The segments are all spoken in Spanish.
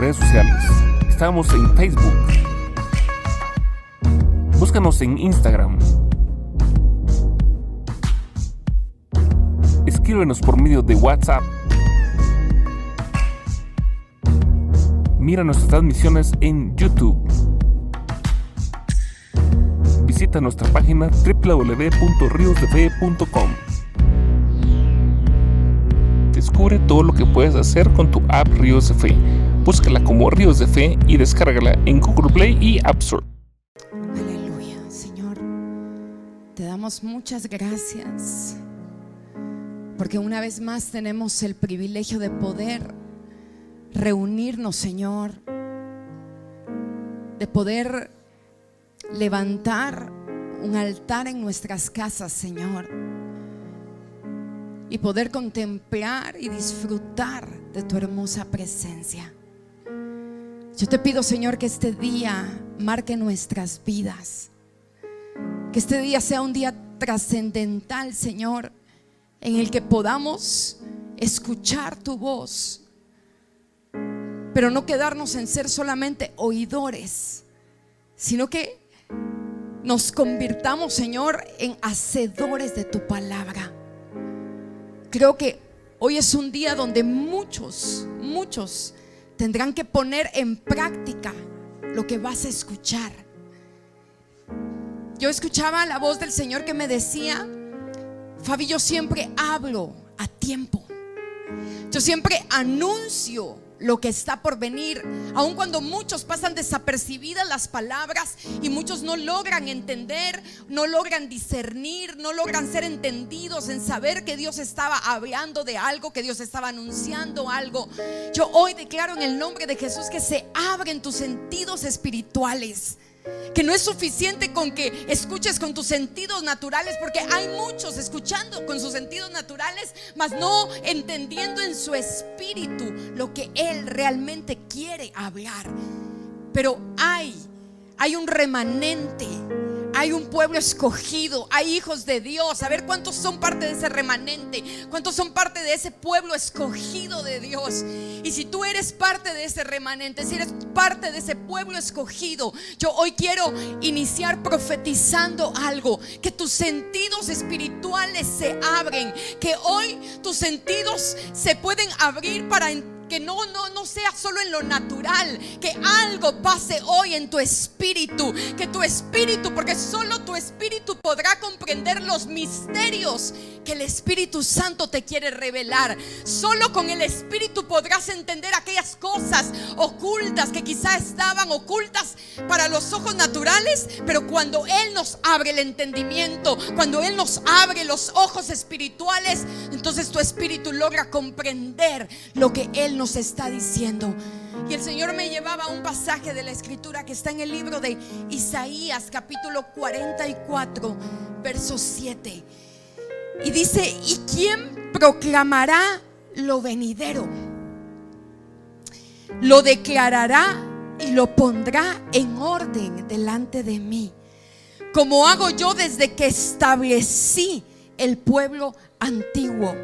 redes sociales. Estamos en Facebook. Búscanos en Instagram. Escríbenos por medio de WhatsApp. Mira nuestras transmisiones en YouTube. Visita nuestra página www.riosdefe.com. Descubre todo lo que puedes hacer con tu app Ríos de Fe. Búscala como Ríos de Fe y descárgala en Google Play y App Store. Aleluya, Señor. Te damos muchas gracias porque una vez más tenemos el privilegio de poder reunirnos, Señor, de poder levantar un altar en nuestras casas, Señor, y poder contemplar y disfrutar de tu hermosa presencia. Yo te pido, Señor, que este día marque nuestras vidas, que este día sea un día trascendental, Señor, en el que podamos escuchar tu voz, pero no quedarnos en ser solamente oidores, sino que nos convirtamos, Señor, en hacedores de tu palabra. Creo que hoy es un día donde muchos tendrán que poner en práctica lo que vas a escuchar. Yo escuchaba la voz del Señor que me decía: Fabi, yo siempre hablo a tiempo. Yo siempre anuncio lo que está por venir, aun cuando muchos pasan desapercibidas las palabras y muchos no logran entender, no logran discernir, no logran ser entendidos en saber que Dios estaba hablando de algo, que Dios estaba anunciando algo. Yo hoy declaro en el nombre de Jesús que se abren tus sentidos espirituales, que no es suficiente con que escuches con tus sentidos naturales, porque hay muchos escuchando con sus sentidos naturales, mas no entendiendo en su espíritu lo que Él realmente quiere hablar. Pero hay un remanente, hay un pueblo escogido, hay hijos de Dios. A ver cuántos son parte de ese remanente, cuántos son parte de ese pueblo escogido de Dios. Y si tú eres parte de ese remanente, si eres parte de ese pueblo escogido, yo hoy quiero iniciar profetizando algo: que tus sentidos espirituales se abren, que hoy tus sentidos se pueden abrir para que no sea solo en lo natural, que algo pase hoy en tu espíritu, que tu espíritu, porque solo tu espíritu podrá comprender los misterios que el Espíritu Santo te quiere revelar. Solo con el Espíritu podrás entender aquellas cosas ocultas que quizá estaban ocultas para los ojos naturales, pero cuando Él nos abre el entendimiento, cuando Él nos abre los ojos espirituales, entonces tu espíritu logra comprender lo que Él nos está diciendo. Y el Señor me llevaba a un pasaje de la Escritura que está en el libro de Isaías, capítulo 44, verso 7. Y dice: ¿y quién proclamará lo venidero? Lo declarará y lo pondrá en orden delante de mí, como hago yo desde que establecí el pueblo antiguo.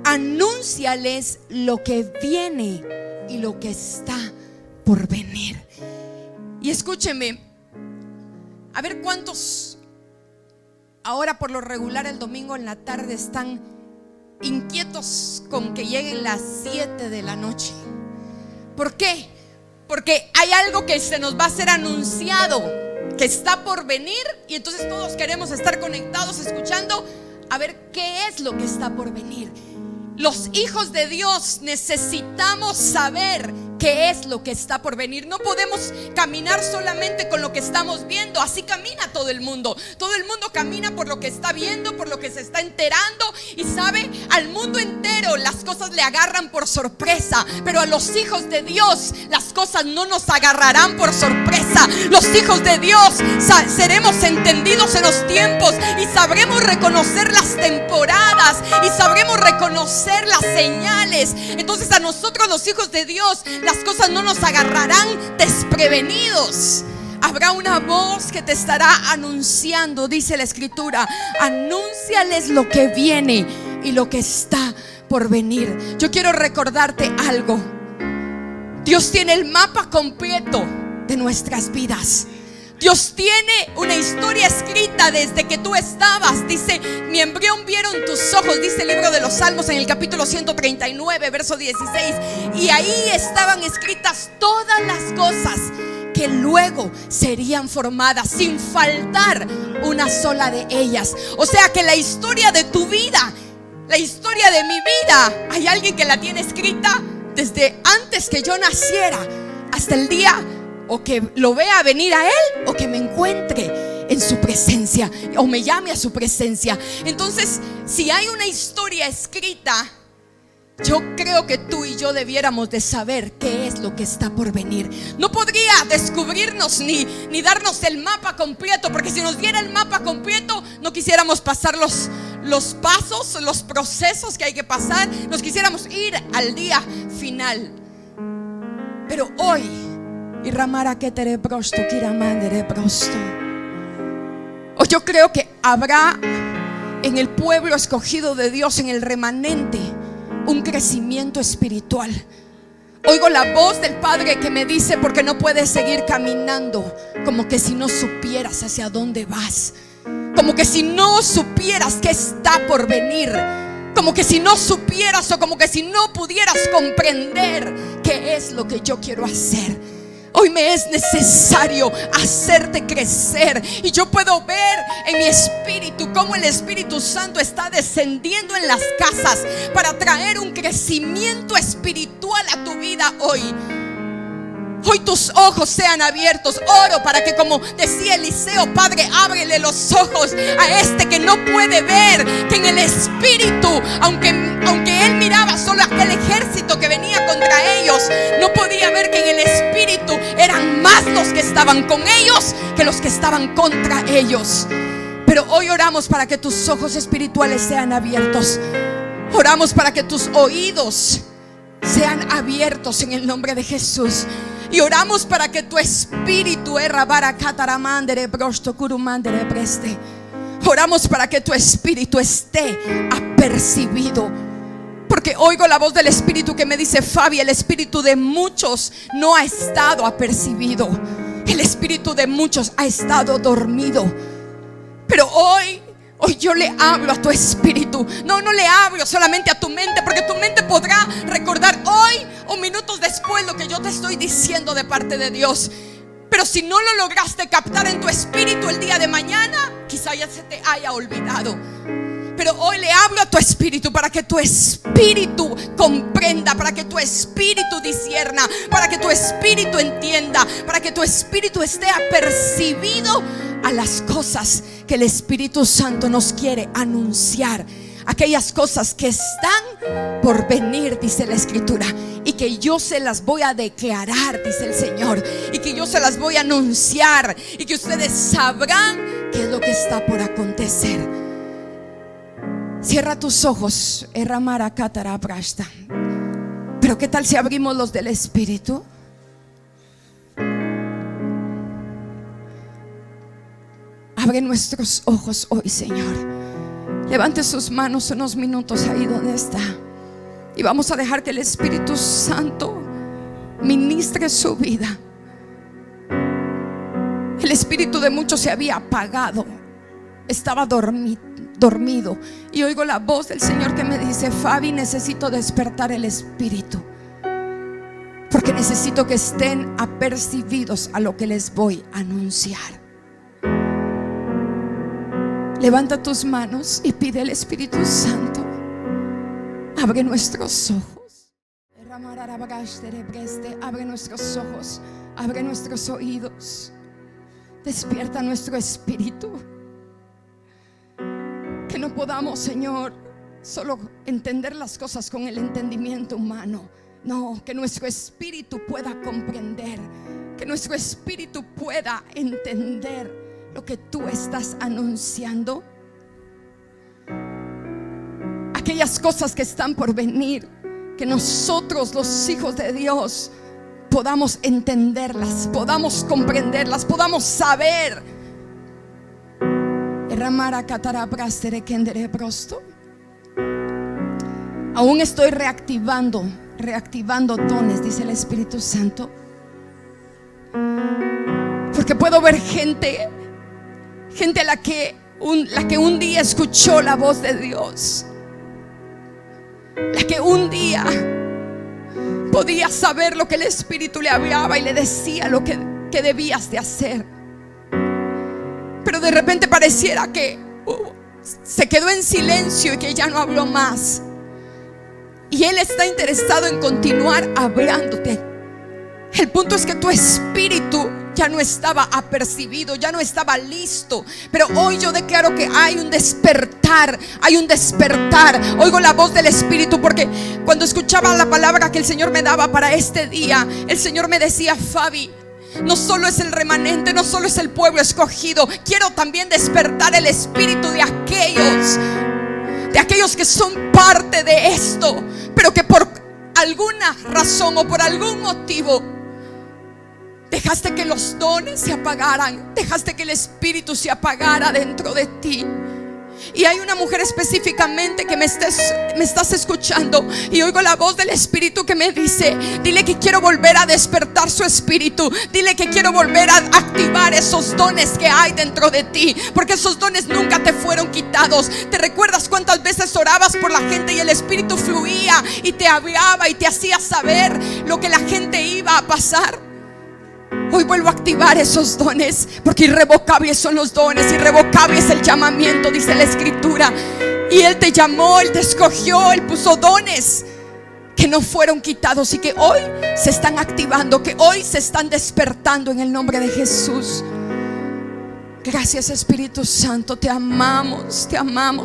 Anúnciales lo que viene y lo que está por venir. Y escúcheme, a ver cuántos ahora por lo regular el domingo en la tarde están inquietos con que lleguen las 7 de la noche. ¿Por qué? Porque hay algo que se nos va a ser anunciado, que está por venir, y entonces todos queremos estar conectados escuchando a ver qué es lo que está por venir. Los hijos de Dios necesitamos saber qué es lo que está por venir. No podemos caminar solamente con lo que estamos viendo. Así camina todo el mundo. Todo el mundo camina por lo que está viendo, por lo que se está enterando. Y sabe, al mundo entero las cosas le agarran por sorpresa, pero a los hijos de Dios las cosas no nos agarrarán por sorpresa. Los hijos de Dios seremos entendidos en los tiempos y sabremos reconocer las temporadas y sabremos reconocer las señales. Entonces a nosotros los hijos de Dios las cosas no nos agarrarán desprevenidos. Habrá una voz que te estará anunciando, dice la Escritura: anúnciales lo que viene y lo que está por venir. Yo quiero recordarte algo. Dios tiene el mapa completo de nuestras vidas. Dios tiene una historia escrita desde que tú estabas. Dice, mi embrión vieron tus ojos, dice el libro de los Salmos en el capítulo 139, verso 16. Y ahí estaban escritas todas las cosas que luego serían formadas, sin faltar una sola de ellas. O sea que la historia de tu vida, la historia de mi vida, hay alguien que la tiene escrita desde antes que yo naciera hasta el día o que lo vea venir a Él, o que me encuentre en su presencia, o me llame a su presencia. Entonces, si hay una historia escrita, yo creo que tú y yo debiéramos de saber qué es lo que está por venir. No podría descubrirnos ni darnos el mapa completo, porque si nos diera el mapa completo, no quisiéramos pasar los pasos, los procesos que hay que pasar. Nos quisiéramos ir al día final. Pero hoy, o yo creo que habrá en el pueblo escogido de Dios, en el remanente, un crecimiento espiritual. Oigo la voz del Padre que me dice, porque no puedes seguir caminando como que si no supieras hacia dónde vas, como que si no supieras qué está por venir, como que si no supieras, o como que si no pudieras comprender qué es lo que yo quiero hacer. Hoy me es necesario hacerte crecer. Y yo puedo ver en mi espíritu cómo el Espíritu Santo está descendiendo en las casas para traer un crecimiento espiritual a tu vida hoy. Hoy tus ojos sean abiertos. Oro para que, como decía Eliseo, Padre, ábrele los ojos a este que no puede ver, que en el espíritu, aunque él miraba solo aquel ejército que venía contra ellos, no podía ver que en el espíritu eran más los que estaban con ellos que los que estaban contra ellos. Pero hoy oramos para que tus ojos espirituales sean abiertos. Oramos para que tus oídos sean abiertos en el nombre de Jesús. Y oramos para que tu espíritu oramos para que tu espíritu esté apercibido. Porque oigo la voz del Espíritu que me dice, Fabi, el espíritu de muchos no ha estado apercibido. El espíritu de muchos ha estado dormido. Pero hoy yo le hablo a tu espíritu. No le hablo solamente a tu mente, porque tu mente podrá recordar hoy o minutos después lo que yo te estoy diciendo de parte de Dios. Pero si no lo lograste captar en tu espíritu el día de mañana, quizá ya se te haya olvidado. Pero hoy le hablo a tu espíritu para que tu espíritu comprenda, para que tu espíritu discierna, para que tu espíritu entienda, para que tu espíritu esté apercibido a las cosas que el Espíritu Santo nos quiere anunciar. Aquellas cosas que están por venir, dice la Escritura, y que yo se las voy a declarar, dice el Señor, y que yo se las voy a anunciar, y que ustedes sabrán qué es lo que está por acontecer. Cierra tus ojos. Pero ¿qué tal si abrimos los del Espíritu? Abre nuestros ojos hoy, Señor. Levante sus manos unos minutos ahí donde está, y vamos a dejar que el Espíritu Santo ministre su vida. El espíritu de muchos se había apagado, estaba dormido, y oigo la voz del Señor que me dice, Fabi, necesito despertar el espíritu, porque necesito que estén apercibidos a lo que les voy a anunciar. Levanta tus manos y pide al Espíritu Santo, abre nuestros ojos, abre nuestros ojos, abre nuestros oídos, despierta nuestro espíritu. Que no podamos, Señor, solo entender las cosas con el entendimiento humano. No, que nuestro espíritu pueda comprender, que nuestro espíritu pueda entender lo que tú estás anunciando. Aquellas cosas que están por venir, que nosotros, los hijos de Dios, podamos entenderlas, podamos comprenderlas, podamos saber. Aún estoy reactivando reactivando dones, dice el Espíritu Santo. Porque puedo ver gente a la que un día escuchó la voz de Dios, la que un día podía saber lo que el Espíritu le hablaba y le decía lo que debías de hacer. Pero de repente pareciera que se quedó en silencio y que ya no habló más. Y Él está interesado en continuar hablándote. El punto es que tu espíritu ya no estaba apercibido, ya no estaba listo. Pero hoy yo declaro que hay un despertar, hay un despertar. Oigo la voz del Espíritu, porque cuando escuchaba la palabra que el Señor me daba para este día, el Señor me decía: Fabi, no solo es el remanente, no solo es el pueblo escogido, quiero también despertar el espíritu de aquellos que son parte de esto, pero que por alguna razón o por algún motivo dejaste que los dones se apagaran, dejaste que el espíritu se apagara dentro de ti. Y hay una mujer específicamente que me estás escuchando, y oigo la voz del Espíritu que me dice: dile que quiero volver a despertar su espíritu, dile que quiero volver a activar esos dones que hay dentro de ti, porque esos dones nunca te fueron quitados. ¿Te recuerdas cuántas veces orabas por la gente y el Espíritu fluía y te hablaba y te hacía saber lo que la gente iba a pasar? Hoy vuelvo a activar esos dones, porque irrevocables son los dones, irrevocable es el llamamiento, dice la Escritura. Y Él te llamó, Él te escogió, Él puso dones que no fueron quitados y que hoy se están activando, que hoy se están despertando en el nombre de Jesús. Gracias, Espíritu Santo, te amamos,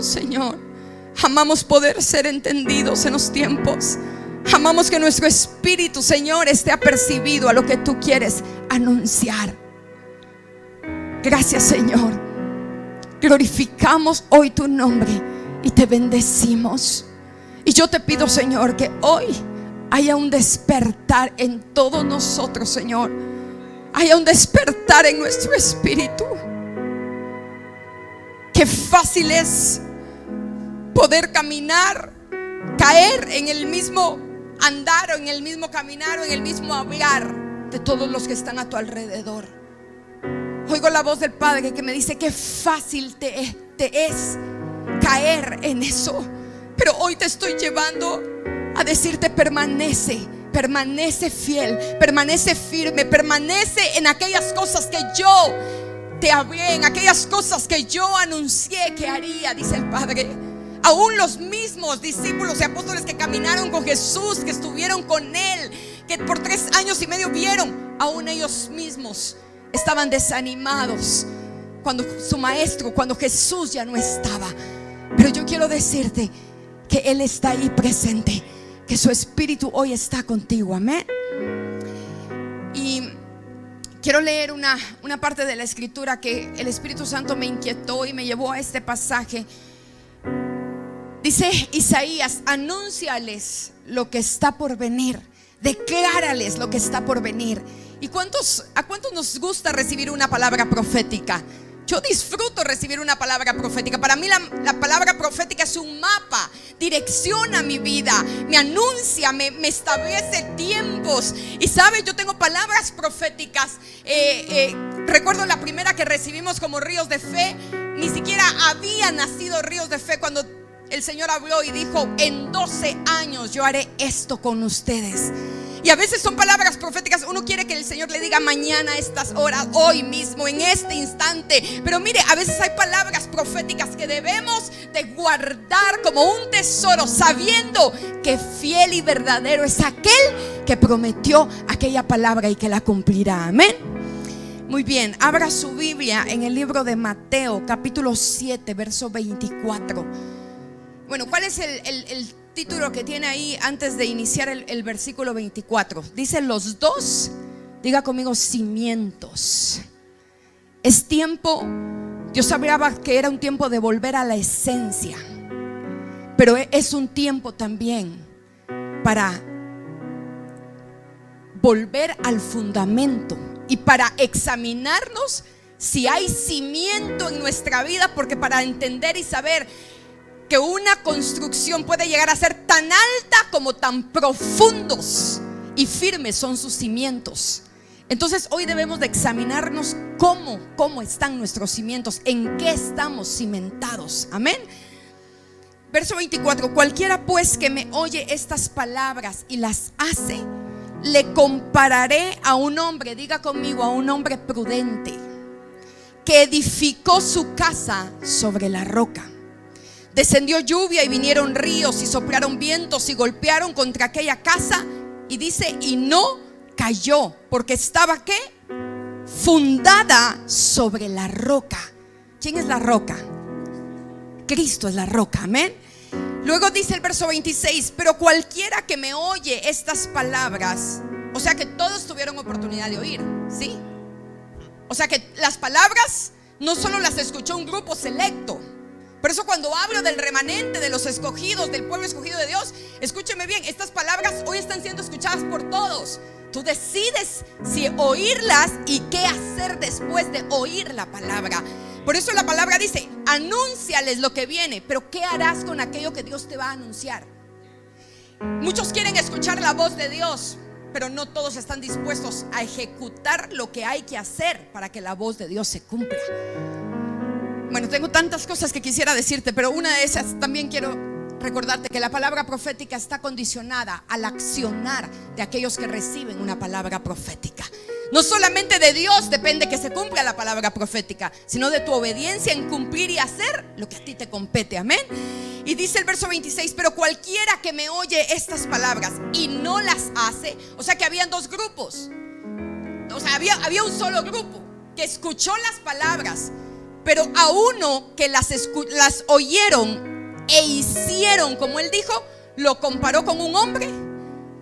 Señor. Amamos poder ser entendidos en los tiempos. Amamos que nuestro espíritu, Señor, esté apercibido a lo que tú quieres anunciar. Gracias, Señor. Glorificamos hoy tu nombre y te bendecimos. Y yo te pido, Señor, que hoy haya un despertar en todos nosotros, Señor. Haya un despertar en nuestro espíritu. Qué fácil es poder caminar, caer en el mismo andar o en el mismo caminar o en el mismo hablar de todos los que están a tu alrededor. Oigo la voz del Padre que me dice: qué fácil te es caer en eso. Pero hoy te estoy llevando a decirte: permanece fiel, permanece firme, permanece en aquellas cosas que yo te hablé, en aquellas cosas que yo anuncié que haría, dice el Padre. Aún los mismos discípulos y apóstoles que caminaron con Jesús, que estuvieron con Él, que por 3 años y medio vieron, aún ellos mismos estaban desanimados cuando su maestro, cuando Jesús ya no estaba. Pero yo quiero decirte que Él está ahí presente, que su espíritu hoy está contigo. Amén. Y quiero leer una parte de la Escritura que el Espíritu Santo me inquietó y me llevó a este pasaje. Dice Isaías: anúnciales lo que está por venir, declárales lo que está por venir. ¿Y a cuántos nos gusta recibir una palabra profética? Yo disfruto recibir una palabra profética. Para mí la palabra profética es un mapa, direcciona mi vida, me anuncia, me establece tiempos. Y sabes, yo tengo palabras proféticas. Recuerdo la primera que recibimos como Ríos de Fe. Ni siquiera había nacido Ríos de Fe cuando el Señor habló y dijo: en 12 años yo haré esto con ustedes. Y a veces son palabras proféticas. Uno quiere que el Señor le diga mañana a estas horas, hoy mismo, en este instante. Pero mire, a veces hay palabras proféticas que debemos de guardar como un tesoro, sabiendo que fiel y verdadero es aquel que prometió aquella palabra y que la cumplirá. Amén. Muy bien, abra su Biblia en el libro de Mateo, capítulo 7, verso 24. Bueno, ¿cuál es el título que tiene ahí antes de iniciar el versículo 24? Dice los dos, diga conmigo, cimientos. Es tiempo, Dios hablaba que era un tiempo de volver a la esencia, pero es un tiempo también para volver al fundamento y para examinarnos si hay cimiento en nuestra vida, porque para entender y saber que una construcción puede llegar a ser tan alta como tan profundos y firmes son sus cimientos. Entonces hoy debemos de examinarnos cómo están nuestros cimientos, en qué estamos cimentados. Amén. Verso 24: cualquiera pues que me oye estas palabras y las hace, le compararé a un hombre, diga conmigo, a un hombre prudente, que edificó su casa sobre la roca. Descendió lluvia y vinieron ríos y soplaron vientos y golpearon contra aquella casa, y dice, y no cayó, porque estaba ¿qué? Fundada sobre la roca. ¿Quién es la roca? Cristo es la roca, amén. Luego dice el verso 26: pero cualquiera que me oye estas palabras, o sea que todos tuvieron oportunidad de oír, ¿sí? O sea que las palabras no solo las escuchó un grupo selecto. Por eso cuando hablo del remanente, de los escogidos, del pueblo escogido de Dios, escúcheme bien, estas palabras hoy están siendo escuchadas por todos. Tú decides si oírlas y qué hacer después de oír la palabra. Por eso la palabra dice, anúnciales lo que viene, pero ¿qué harás con aquello que Dios te va a anunciar? Muchos quieren escuchar la voz de Dios, pero no todos están dispuestos a ejecutar lo que hay que hacer para que la voz de Dios se cumpla. Bueno, tengo tantas cosas que quisiera decirte, pero una de esas también quiero recordarte que la palabra profética está condicionada al accionar de aquellos que reciben una palabra profética. No solamente de Dios depende que se cumpla la palabra profética, sino de tu obediencia en cumplir y hacer lo que a ti te compete, amén. Y dice el verso 26, pero cualquiera que me oye estas palabras y no las hace, o sea que habían dos grupos. O sea, había un solo grupo que escuchó las palabras, pero a uno que las oyeron e hicieron como él dijo, lo comparó con un hombre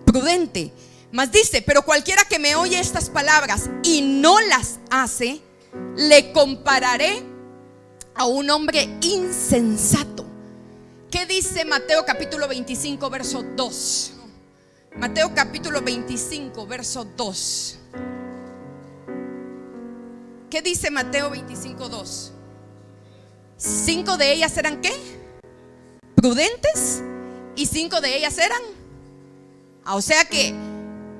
prudente. Mas dice, pero cualquiera que me oye estas palabras y no las hace, le compararé a un hombre insensato. ¿Qué dice Mateo capítulo 25 verso 2? Mateo capítulo 25 verso 2. ¿Qué dice Mateo 25 2? 5 de ellas eran ¿qué? Prudentes, y 5 de ellas eran. O sea que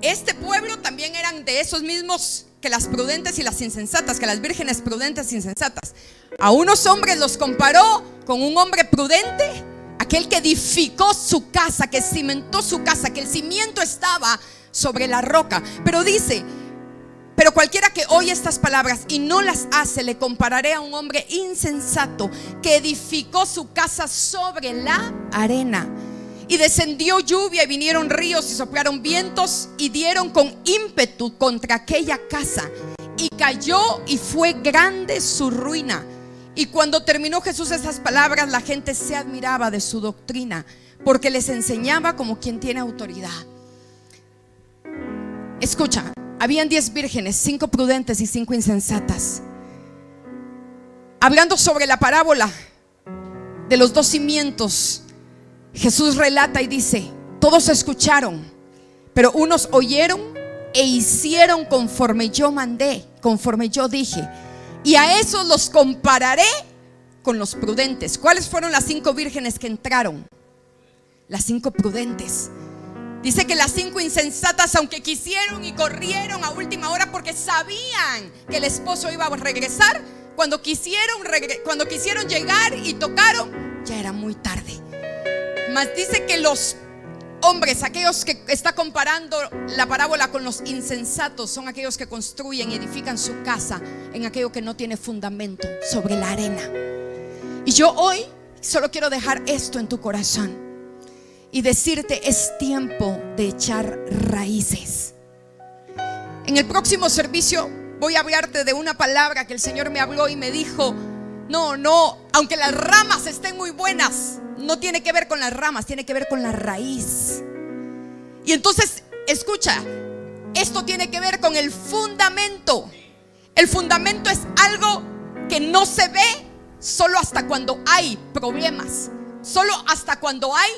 este pueblo también eran de esos mismos que las prudentes y las insensatas, que las vírgenes prudentes e insensatas. A unos hombres los comparó con un hombre prudente, aquel que edificó su casa, que cimentó su casa, que el cimiento estaba sobre la roca. Pero dice, pero cualquiera que oye estas palabras y no las hace, le compararé a un hombre insensato que edificó su casa sobre la arena. Y descendió lluvia y vinieron ríos y soplaron vientos y dieron con ímpetu contra aquella casa, y cayó y fue grande su ruina. Y cuando terminó Jesús esas palabras, la gente se admiraba de su doctrina, porque les enseñaba como quien tiene autoridad. Escucha, habían 10 vírgenes, 5 prudentes y 5 insensatas. Hablando sobre la parábola de los 2 cimientos, Jesús relata y dice, todos escucharon, pero unos oyeron e hicieron conforme yo mandé, conforme yo dije. Y a esos los compararé con los prudentes. ¿Cuáles fueron las 5 vírgenes que entraron? Las 5 prudentes. Dice que las 5 insensatas, aunque quisieron y corrieron a última hora porque sabían que el esposo iba a regresar, cuando quisieron llegar y tocaron, ya era muy tarde. Mas dice que los hombres, aquellos que está comparando la parábola con los insensatos, son aquellos que construyen y edifican su casa en aquello que no tiene fundamento, sobre la arena. Y yo hoy solo quiero dejar esto en tu corazón y decirte, es tiempo de echar raíces. En el próximo servicio voy a hablarte de una palabra que el Señor me habló y me dijo, no, aunque las ramas estén muy buenas, no tiene que ver con las ramas, tiene que ver con la raíz. Y entonces, escucha, esto tiene que ver con el fundamento. El fundamento es algo que no se ve solo hasta cuando hay problemas, solo hasta cuando hay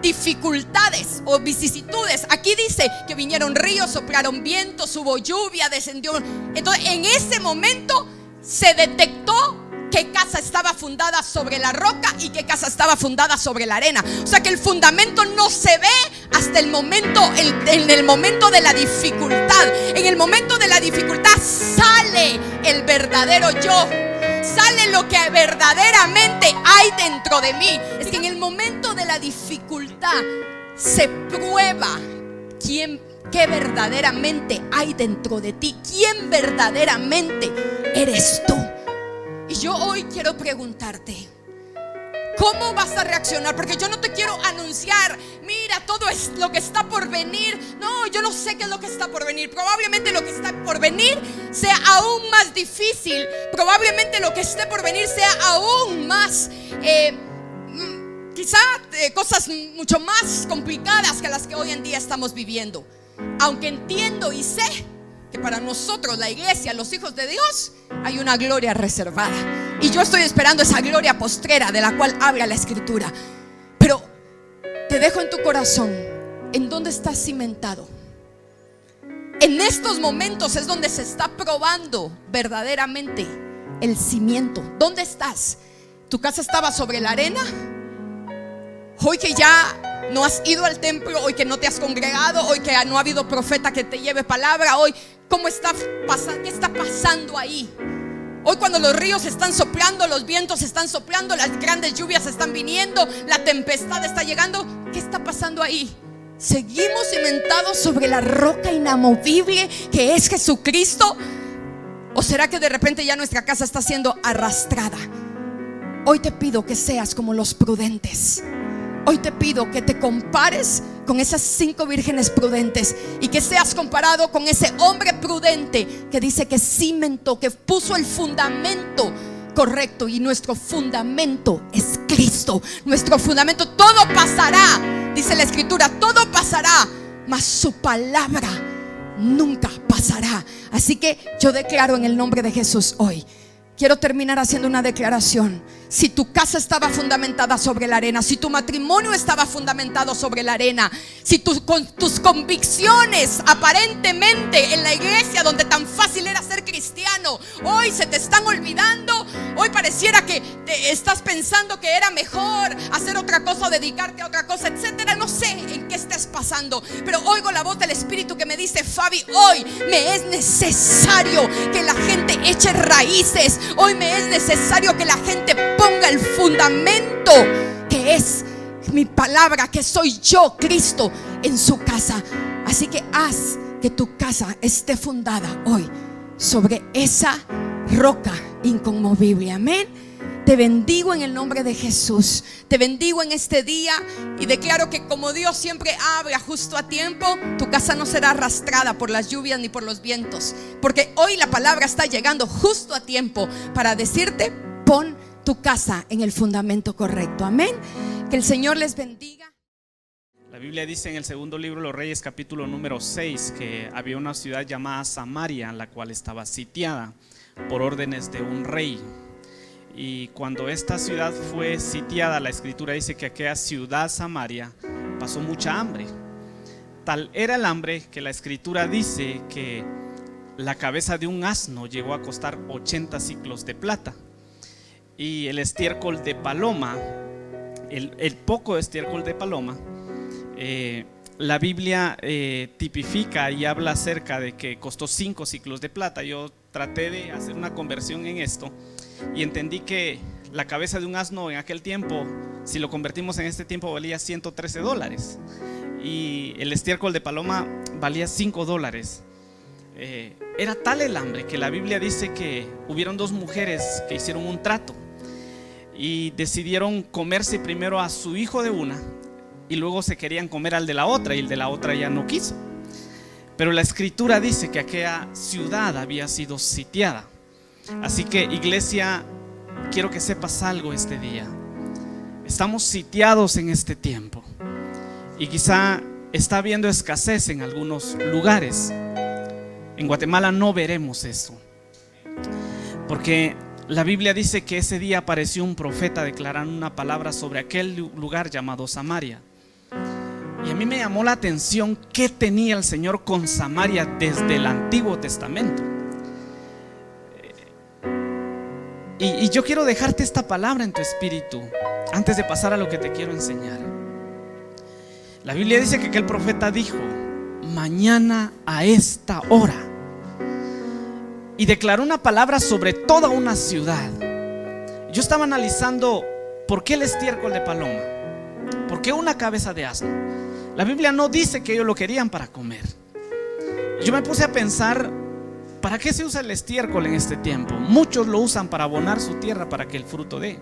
dificultades o vicisitudes. Aquí dice que vinieron ríos, soplaron vientos, hubo lluvia, descendió. Entonces en ese momento se detectó qué casa estaba fundada sobre la roca y qué casa estaba fundada sobre la arena. O sea que el fundamento no se ve hasta el momento, en el momento de la dificultad. En el momento de la dificultad sale el verdadero yo, sale lo que verdaderamente hay dentro de mí. Es que en el momento de la dificultad se prueba qué verdaderamente hay dentro de ti, quién verdaderamente eres tú. Y yo hoy quiero preguntarte, ¿cómo vas a reaccionar? Porque yo no te quiero anunciar, mira, todo es lo que está por venir. No, yo no sé qué es lo que está por venir. Probablemente lo que está por venir sea aún más difícil. Probablemente lo que esté por venir sea aún más cosas mucho más complicadas que las que hoy en día estamos viviendo. Aunque entiendo y sé que para nosotros, la iglesia, los hijos de Dios, hay una gloria reservada. Y yo estoy esperando esa gloria postrera de la cual habla la Escritura. Pero te dejo en tu corazón, ¿en dónde estás cimentado? En estos momentos es donde se está probando verdaderamente el cimiento. ¿Dónde estás? ¿Tu casa estaba sobre la arena? Hoy que ya no has ido al templo, hoy que no te has congregado, hoy que no ha habido profeta que te lleve palabra, hoy, ¿cómo está pasando? ¿Qué está pasando ahí? Hoy cuando los ríos están soplando, los vientos están soplando, las grandes lluvias están viniendo, la tempestad está llegando, ¿qué está pasando ahí? ¿Seguimos cimentados sobre la roca inamovible que es Jesucristo? ¿O será que de repente ya nuestra casa está siendo arrastrada? Hoy te pido que seas como los prudentes. Hoy te pido que te compares con esas 5 vírgenes prudentes y que seas comparado con ese hombre prudente que dice que cimentó, que puso el fundamento correcto. Y nuestro fundamento es Cristo. Nuestro fundamento, todo pasará, dice la Escritura, todo pasará, mas su palabra nunca pasará. Así que yo declaro en el nombre de Jesús hoy, quiero terminar haciendo una declaración. Si tu casa estaba fundamentada sobre la arena, si tu matrimonio estaba fundamentado sobre la arena, si tus convicciones aparentemente en la iglesia donde tan fácil era ser cristiano, hoy se te están olvidando, hoy pareciera que te estás pensando que era mejor hacer otra cosa o dedicarte a otra cosa, etcétera. No sé en qué estés pasando, pero oigo la voz del Espíritu que me dice: Fabi, hoy me es necesario que la gente eche raíces. Hoy me es necesario que la gente ponga el fundamento que es mi palabra, que soy yo, Cristo, en su casa. Así que haz que tu casa esté fundada hoy sobre esa roca inconmovible. Amén. Te bendigo en el nombre de Jesús. Te bendigo en este día y declaro que como Dios siempre habla justo a tiempo, tu casa no será arrastrada por las lluvias ni por los vientos, porque hoy la palabra está llegando justo a tiempo para decirte: pon tu casa en el fundamento correcto. Amén. Que el Señor les bendiga. La Biblia dice en el segundo libro de los Reyes, capítulo número 6, que había una ciudad llamada Samaria, la cual estaba sitiada por órdenes de un rey. Y cuando esta ciudad fue sitiada, la Escritura dice que aquella ciudad Samaria pasó mucha hambre. Tal era el hambre que la Escritura dice que la cabeza de un asno llegó a costar 80 ciclos de plata. Y el estiércol de paloma, el poco estiércol de paloma, la Biblia tipifica y habla acerca de que costó 5 ciclos de plata. Yo traté de hacer una conversión en esto y entendí que la cabeza de un asno en aquel tiempo, si lo convertimos en este tiempo, valía $113 y el estiércol de paloma valía $5. Era tal el hambre que la Biblia dice que hubieron 2 mujeres que hicieron un trato y decidieron comerse primero a su hijo de una y luego se querían comer al de la otra, y el de la otra ya no quiso. Pero la Escritura dice que aquella ciudad había sido sitiada. Así que, iglesia, quiero que sepas algo este día. Estamos sitiados en este tiempo y quizá está habiendo escasez en algunos lugares. En Guatemala no veremos eso, porque la Biblia dice que ese día apareció un profeta declarando una palabra sobre aquel lugar llamado Samaria. Y a mí me llamó la atención qué tenía el Señor con Samaria desde el Antiguo Testamento. Y yo quiero dejarte esta palabra en tu espíritu antes de pasar a lo que te quiero enseñar. La Biblia dice que aquel profeta dijo: mañana a esta hora. Y declaró una palabra sobre toda una ciudad. Yo estaba analizando por qué el estiércol de paloma, por qué una cabeza de asno. La Biblia no dice que ellos lo querían para comer. Yo me puse a pensar, ¿para qué se usa el estiércol en este tiempo? Muchos lo usan para abonar su tierra para que el fruto dé.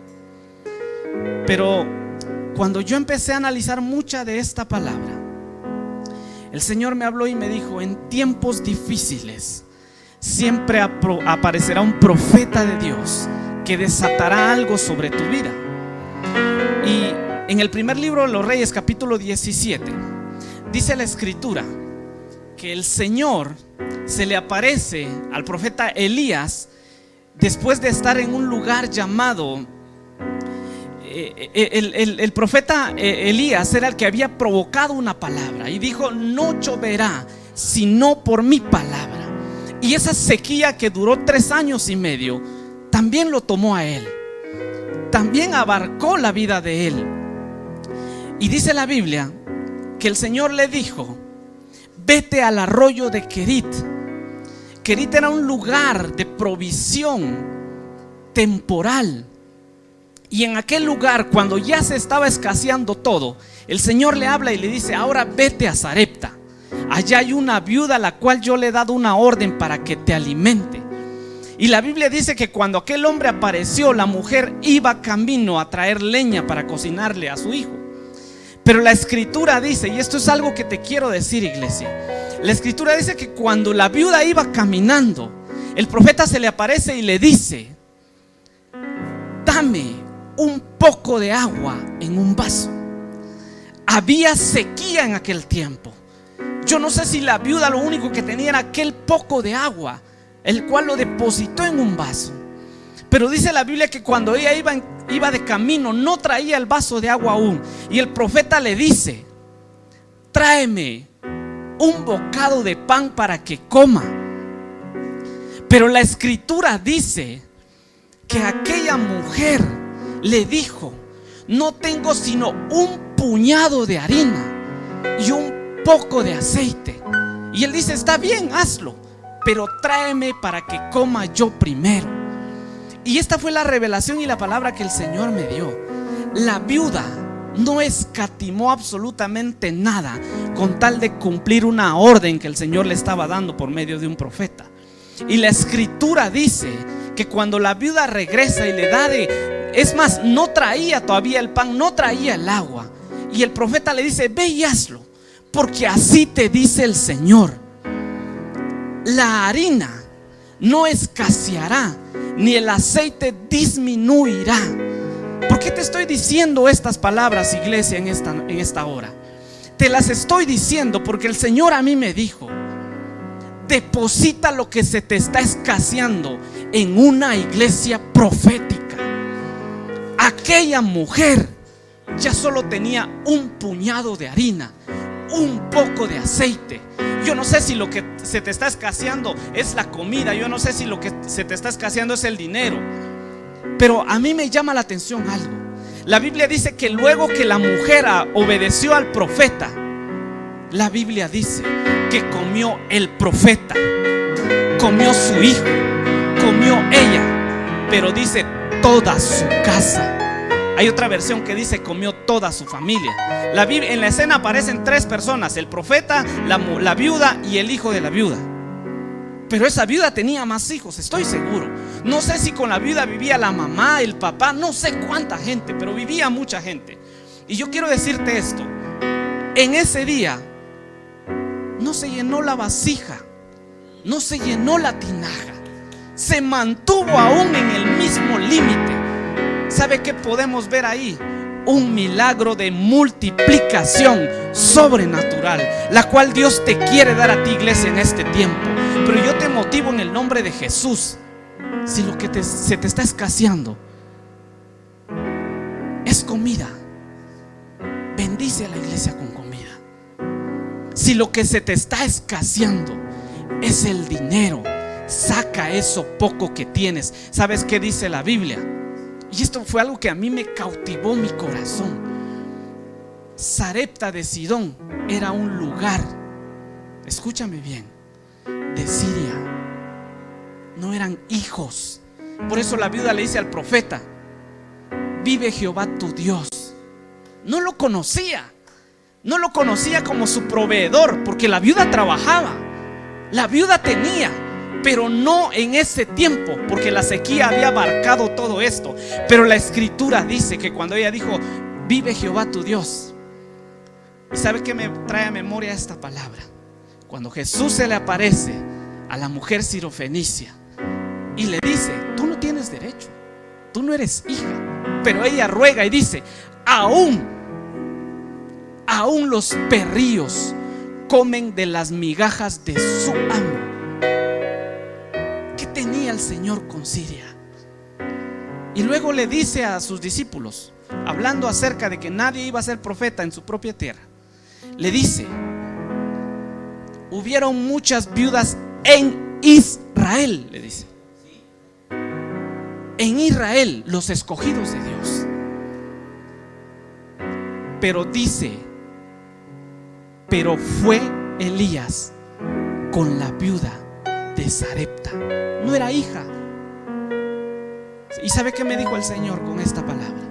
Pero cuando yo empecé a analizar mucha de esta palabra, el Señor me habló y me dijo: en tiempos difíciles siempre aparecerá un profeta de Dios que desatará algo sobre tu vida. Y en el primer libro de los Reyes, capítulo 17, dice la escritura que el Señor se le aparece al profeta Elías después de estar en un lugar llamado el profeta Elías era el que había provocado una palabra y dijo: no lloverá sino por mi palabra. Y esa sequía que duró 3 años y medio también lo tomó a él, también abarcó la vida de él. Y dice la Biblia que el Señor le dijo: vete al arroyo de Kerit. Kerit era un lugar de provisión temporal. Y en aquel lugar, cuando ya se estaba escaseando todo, el Señor le habla y le dice: ahora vete a Sarepta. Allá hay una viuda a la cual yo le he dado una orden para que te alimente. Y la Biblia dice que cuando aquel hombre apareció, la mujer iba camino a traer leña para cocinarle a su hijo. Pero la escritura dice, y esto es algo que te quiero decir, iglesia, la escritura dice que cuando la viuda iba caminando, el profeta se le aparece y le dice: dame un poco de agua en un vaso. Había sequía en aquel tiempo. Yo no sé si la viuda lo único que tenía era aquel poco de agua, el cual lo depositó en un vaso. Pero dice la Biblia que cuando ella iba de camino, no traía el vaso de agua aún. Y el profeta le dice: tráeme un bocado de pan para que coma. Pero la escritura dice que aquella mujer le dijo: no tengo sino un puñado de harina y un poco de aceite. Y él dice: está bien, hazlo, pero tráeme para que coma yo primero. Y esta fue la revelación y la palabra que el Señor me dio. La viuda no escatimó absolutamente nada con tal de cumplir una orden que el Señor le estaba dando por medio de un profeta. Y la escritura dice que cuando la viuda regresa y le da es más, no traía todavía el pan, no traía el agua. Y el profeta le dice: ve y hazlo, porque así te dice el Señor: la harina no escaseará, ni el aceite disminuirá. ¿Por qué te estoy diciendo estas palabras, iglesia, en esta hora? Te las estoy diciendo porque el Señor a mí me dijo: deposita lo que se te está escaseando en una iglesia profética. Aquella mujer ya solo tenía un puñado de harina, un poco de aceite. Yo no sé si lo que se te está escaseando es la comida, yo no sé si lo que se te está escaseando es el dinero, pero a mí me llama la atención algo. La Biblia dice que luego que la mujer obedeció al profeta, la Biblia dice que comió el profeta, comió su hijo, comió ella, pero dice toda su casa. Hay otra versión que dice comió toda su familia. En la escena aparecen 3 personas: el profeta, la viuda y el hijo de la viuda. Pero esa viuda tenía más hijos, estoy seguro. No sé si con la viuda vivía la mamá, el papá, no sé cuánta gente, pero vivía mucha gente. Y yo quiero decirte esto: en ese día no se llenó la vasija, no se llenó la tinaja, se mantuvo aún en el mismo límite. ¿Sabe qué podemos ver ahí? Un milagro de multiplicación sobrenatural, la cual Dios te quiere dar a ti, iglesia, en este tiempo. Pero yo te motivo en el nombre de Jesús: si lo que se te está escaseando es comida, bendice a la iglesia con comida. Si lo que se te está escaseando es el dinero, saca eso poco que tienes. ¿Sabes qué dice la Biblia? Y esto fue algo que a mí me cautivó mi corazón. Sarepta de Sidón era un lugar, escúchame bien, de Siria. No eran hijos. Por eso la viuda le dice al profeta: vive Jehová tu Dios. No lo conocía. No lo conocía como su proveedor, porque la viuda trabajaba, la viuda tenía, pero no en ese tiempo, porque la sequía había abarcado todo esto. Pero la escritura dice que cuando ella dijo: vive Jehová tu Dios. ¿Y sabe qué me trae a memoria esta palabra? Cuando Jesús se le aparece a la mujer sirofenicia y le dice: tú no tienes derecho, tú no eres hija. Pero ella ruega y dice: aún los perrillos comen de las migajas de su amo. ¿Qué tenía el Señor con Siria? Y luego le dice a sus discípulos, hablando acerca de que nadie iba a ser profeta en su propia tierra, le dice: hubieron muchas viudas en Israel, le dice. En Israel, los escogidos de Dios. Pero dice: pero fue Elías con la viuda de Sarepta. No era hija. ¿Y sabe qué me dijo el Señor con esta palabra?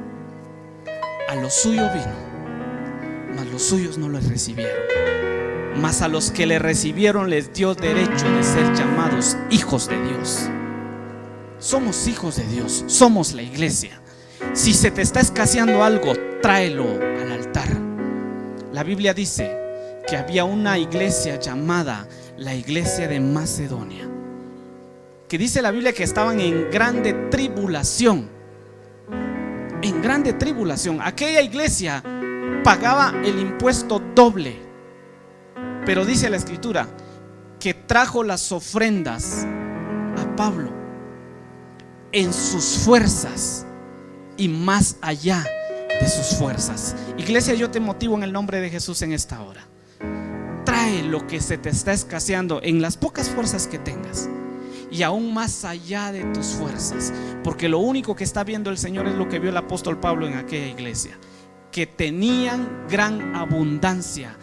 A lo suyo vino, mas los suyos no lo recibieron. Mas a los que le recibieron les dio derecho de ser llamados hijos de Dios. Somos hijos de Dios, somos la iglesia. Si se te está escaseando algo, tráelo al altar. La Biblia dice que había una iglesia llamada la iglesia de Macedonia, que dice la Biblia que estaban en grande tribulación. En grande tribulación. Aquella iglesia pagaba el impuesto doble. Pero dice la escritura que trajo las ofrendas a Pablo en sus fuerzas y más allá de sus fuerzas. Iglesia, yo te motivo en el nombre de Jesús en esta hora. Trae lo que se te está escaseando en las pocas fuerzas que tengas y aún más allá de tus fuerzas, porque lo único que está viendo el Señor es lo que vio el apóstol Pablo en aquella iglesia, que tenían gran abundancia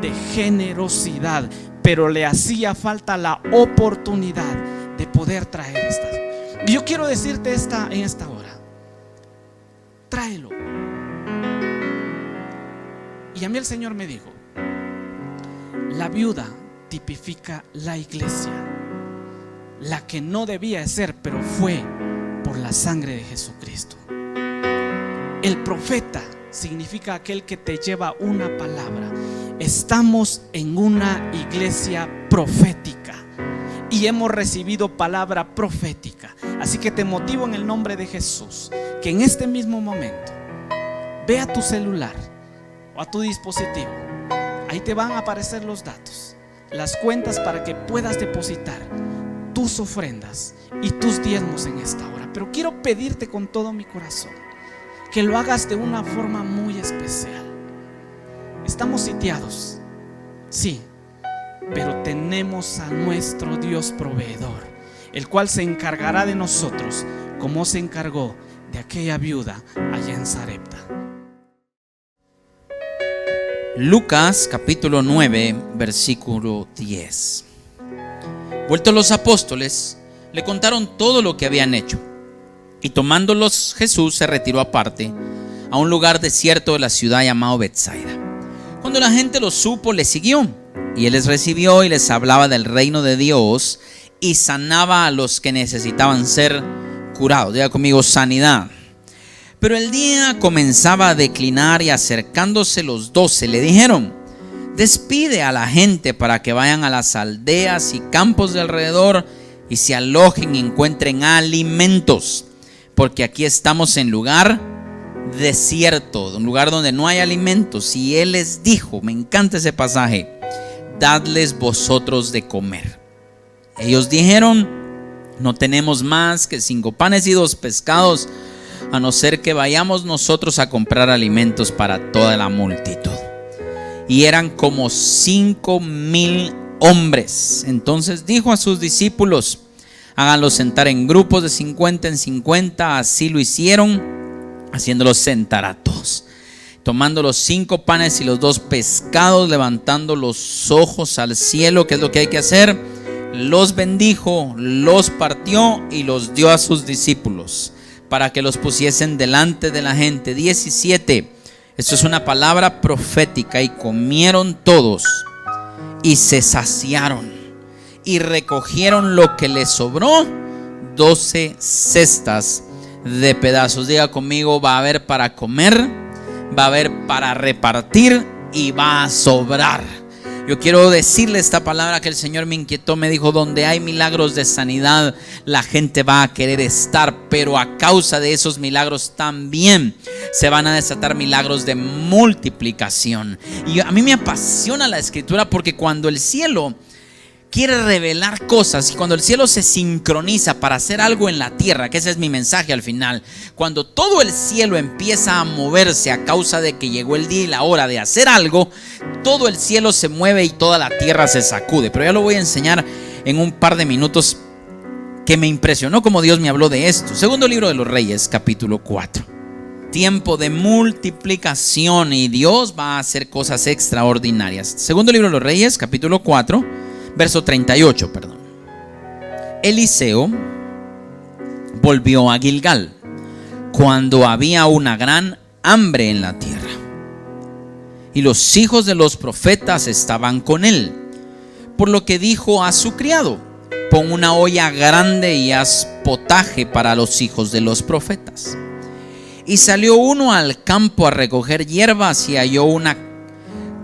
de generosidad, pero le hacía falta la oportunidad de poder traer estas. Y yo quiero decirte en esta hora: tráelo. Y a mí el Señor me dijo: la viuda tipifica la iglesia, la que no debía ser, pero fue por la sangre de Jesucristo. El profeta significa aquel que te lleva una palabra. Estamos en una iglesia profética y hemos recibido palabra profética. Así que te motivo en el nombre de Jesús que en este mismo momento ve a tu celular o a tu dispositivo. Ahí te van a aparecer los datos, las cuentas, para que puedas depositar tus ofrendas y tus diezmos en esta hora. Pero quiero pedirte con todo mi corazón que lo hagas de una forma muy especial. Estamos sitiados, sí, pero tenemos a nuestro Dios proveedor, el cual se encargará de nosotros como se encargó de aquella viuda allá en Sarepta. Lucas capítulo 9 versículo 10. Vueltos los apóstoles, le contaron todo lo que habían hecho, y tomándolos Jesús se retiró aparte a un lugar desierto de la ciudad llamado Betsaida. Cuando la gente lo supo, le siguió, y él les recibió y les hablaba del reino de Dios y sanaba a los que necesitaban ser curados. Diga conmigo: sanidad. Pero el día comenzaba a declinar y acercándose los 12 le dijeron: despide a la gente para que vayan a las aldeas y campos de alrededor y se alojen y encuentren alimentos, porque aquí estamos en lugar desierto, un lugar donde no hay alimentos. Y él les dijo, me encanta ese pasaje: dadles vosotros de comer. Ellos dijeron: no tenemos más que 5 panes y 2 pescados, a no ser que vayamos nosotros a comprar alimentos para toda la multitud. Y eran como 5,000 hombres. Entonces dijo a sus discípulos: háganlos sentar en grupos de 50 en 50. Así lo hicieron, haciéndolos sentar a todos. Tomando los 5 panes y los 2 pescados, levantando los ojos al cielo, ¿qué es lo que hay que hacer? Los bendijo, los partió y los dio a sus discípulos para que los pusiesen delante de la gente. 17. Esto es una palabra profética. Y comieron todos y se saciaron y recogieron lo que les sobró, 12 cestas de pedazos. Diga conmigo: va a haber para comer, va a haber para repartir y va a sobrar. Yo quiero decirle esta palabra que el Señor me inquietó. Me dijo: donde hay milagros de sanidad, la gente va a querer estar, pero a causa de esos milagros también se van a desatar milagros de multiplicación. Y a mí me apasiona la escritura, porque cuando el cielo quiere revelar cosas y cuando el cielo se sincroniza para hacer algo en la tierra, que ese es mi mensaje al final, cuando todo el cielo empieza a moverse a causa de que llegó el día y la hora de hacer algo, todo el cielo se mueve y toda la tierra se sacude. Pero ya lo voy a enseñar en un par de minutos, que me impresionó como Dios me habló de esto. Segundo libro de los Reyes, capítulo 4. Tiempo de multiplicación, y Dios va a hacer cosas extraordinarias. Segundo libro de los Reyes, capítulo 4, verso 38, Eliseo volvió a Gilgal cuando había una gran hambre en la tierra, y los hijos de los profetas estaban con él, por lo que dijo a su criado: pon una olla grande y haz potaje para los hijos de los profetas. Y salió uno al campo a recoger hierbas y halló una